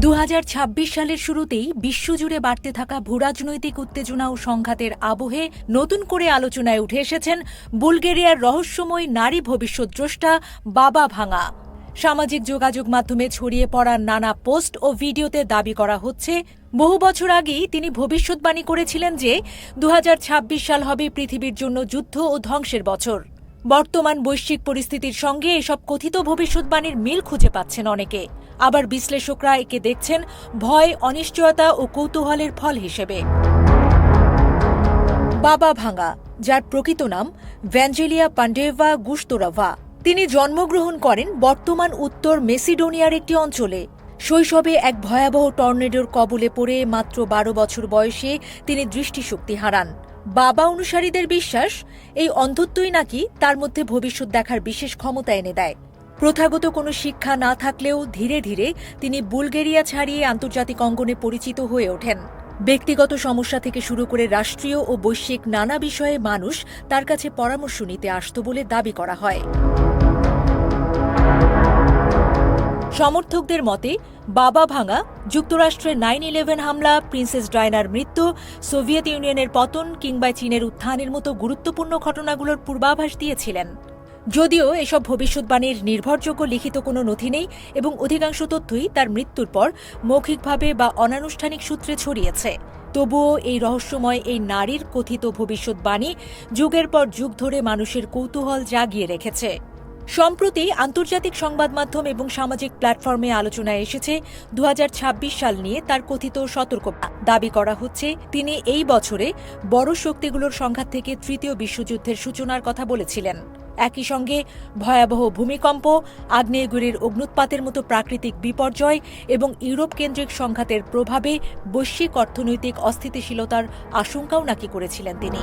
2026 সালের শুরুতেই বিশ্বজুড়ে বাড়তে থাকা ভূরাজনৈতিক উত্তেজনা ও সংঘাতের আবহে নতুন করে আলোচনায় উঠে এসেছেন বুলগেরিয়ার রহস্যময় নারী ভবিষ্যদ্দ্রষ্টা বাবা ভাঙা। সামাজিক যোগাযোগ মাধ্যমে ছড়িয়ে পড়া নানা পোস্ট ও ভিডিওতে দাবি করা হচ্ছে বহু বছর আগেই তিনি ভবিষ্যদ্বাণী করেছিলেন যে 2026 সাল হবে পৃথিবীর জন্য যুদ্ধ ও ধ্বংসের বছর। বর্তমান বৈশ্বিক পরিস্থিতির সঙ্গে এসব কথিত ভবিষ্যদ্বাণীর মিল খুঁজে পাচ্ছেন অনেকে, আবার বিশ্লেষকরা একে দেখছেন ভয়, অনিশ্চয়তা ও কৌতূহলের ফল হিসেবে। বাবা ভাঙা, যার প্রকৃত নাম ভ্যাঞ্জেলিয়া পান্ডেভা গুস্তোরাভা, তিনি জন্মগ্রহণ করেন বর্তমান উত্তর মেসিডোনিয়ার একটি অঞ্চলে। শৈশবে এক ভয়াবহ টর্নেডোর কবলে পড়ে মাত্র 12 বছর বয়সে তিনি দৃষ্টিশক্তি হারান। বাবা অনুসারীদের বিশ্বাস, এই অন্ধত্বই নাকি তার মধ্যে ভবিষ্যৎ দেখার বিশেষ ক্ষমতা এনে দেয়। প্রথাগত কোনো শিক্ষা না থাকলেও ধীরে ধীরে তিনি বুলগেরিয়া ছাড়িয়ে আন্তর্জাতিক অঙ্গনে পরিচিত হয়ে ওঠেন। ব্যক্তিগত সমস্যা থেকে শুরু করে রাষ্ট্রীয় ও বৈশ্বিক নানা বিষয়ে মানুষ তার কাছে পরামর্শ নিতে আসত বলে দাবি করা হয়। সমর্থকদের মতে বাবা ভাঙা যুক্তরাষ্ট্রের 9/11 হামলা, প্রিন্সেস ডায়নার মৃত্যু, সোভিয়েত ইউনিয়নের পতন কিংবা চীনের উত্থানের মতো গুরুত্বপূর্ণ ঘটনাগুলোর পূর্বাভাস দিয়েছিলেন। যদিও এসব ভবিষ্যদ্বাণীর নির্ভরযোগ্য লিখিত কোনো নথি নেই এবং অধিকাংশ তথ্যই তার মৃত্যুর পর মৌখিকভাবে বা অনানুষ্ঠানিক সূত্রে ছড়িয়েছে, তবুও এই রহস্যময় এই নারীর কথিত ভবিষ্যদ্বাণী যুগের পর যুগ ধরে মানুষের কৌতূহল জাগিয়ে রেখেছে। সম্প্রতি আন্তর্জাতিক সংবাদ মাধ্যম এবং সামাজিক প্ল্যাটফর্মে আলোচনায় এসেছে 2026 সাল নিয়ে তার কথিত সতর্কতা। দাবি করা হচ্ছে তিনি এই বছরে বড় শক্তিগুলোর সংঘাত থেকে তৃতীয় বিশ্বযুদ্ধের সূচনার কথা বলেছিলেন। একই সঙ্গে ভয়াবহ ভূমিকম্প, আগ্নেয়গিরির অগ্ন্যুৎপাতের মতো প্রাকৃতিক বিপর্যয় এবং ইউরোপ কেন্দ্রিক সংঘাতের প্রভাবে বৈশ্বিক অর্থনৈতিক অস্থিতিশীলতার আশঙ্কাও নাকি করেছিলেন তিনি।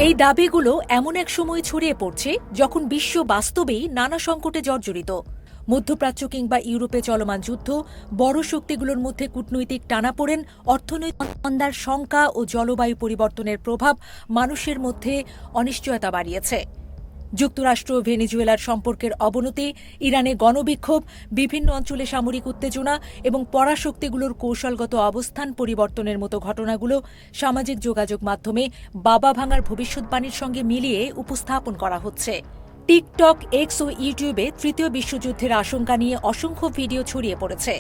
এই দাবিগুলো এমন এক সময় ছড়িয়ে পড়ছে যখন বিশ্ব বাস্তবেই নানা সংকটে জর্জরিত। মধ্যপ্রাচ্য কিংবা ইউরোপে চলমান যুদ্ধ, বড় শক্তিগুলোর মধ্যে কূটনৈতিক টানাপোড়েন, অর্থনৈতিক মন্দার শঙ্কা ও জলবায়ু পরিবর্তনের প্রভাব মানুষের মধ্যে অনিশ্চয়তা বাড়িয়েছে। যুক্তরাষ্ট্র ও ভেনেজুয়েলার সম্পর্কের অবনতি, ইরানে গণবিক্ষোভ, বিভিন্ন অঞ্চলে সামরিক উত্তেজনা এবং পরাশক্তিগুলোর কৌশলগত অবস্থান পরিবর্তনের মতো ঘটনাগুলো সামাজিক যোগাযোগ মাধ্যমে বাবা ভাঙার ভবিষ্যদ্বাণীর সঙ্গে মিলিয়ে উপস্থাপন করা হচ্ছে। টিকটক, এক্স ও ইউটিউবে তৃতীয় বিশ্বযুদ্ধের আশঙ্কা নিয়ে অসংখ্য ভিডিও ছড়িয়ে পড়েছে,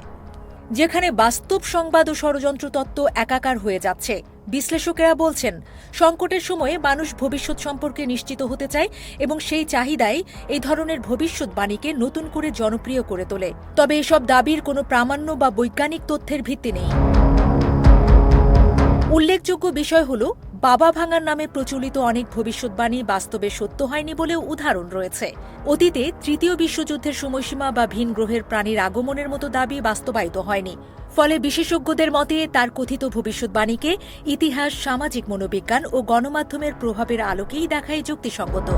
যেখানে বাস্তব সংবাদ ও ষড়যন্ত্র তত্ত্ব একাকার হয়ে যাচ্ছে। বিশ্লেষকেরা বলছেন, সংকটের সময়ে মানুষ ভবিষ্যৎ সম্পর্কে নিশ্চিত হতে চায় এবং সেই চাহিদাই এই ধরনের ভবিষ্যদ্বাণীকে নতুন করে জনপ্রিয় করে তোলে। তবে এসব দাবির কোনো প্রামাণ্য বা বৈজ্ঞানিক তথ্যের ভিত্তি নেই। উল্লেখযোগ্য বিষয় হল, বাবা ভাঙার নামে প্রচলিত অনেক ভবিষ্যদ্বাণী বাস্তবে সত্য হয়নি বলেও উদাহরণ রয়েছে। অতীতে তৃতীয় বিশ্বযুদ্ধের সময়সীমা বা ভিন গ্রহের প্রাণীর আগমনের মতো দাবি বাস্তবায়িত হয়নি। ফলে বিশেষজ্ঞদের মতে তার কথিত ভবিষ্যদ্বাণীকে ইতিহাস, সামাজিক মনোবিজ্ঞান ও গণমাধ্যমের প্রভাবের আলোকেই দেখাই যুক্তিসঙ্গত।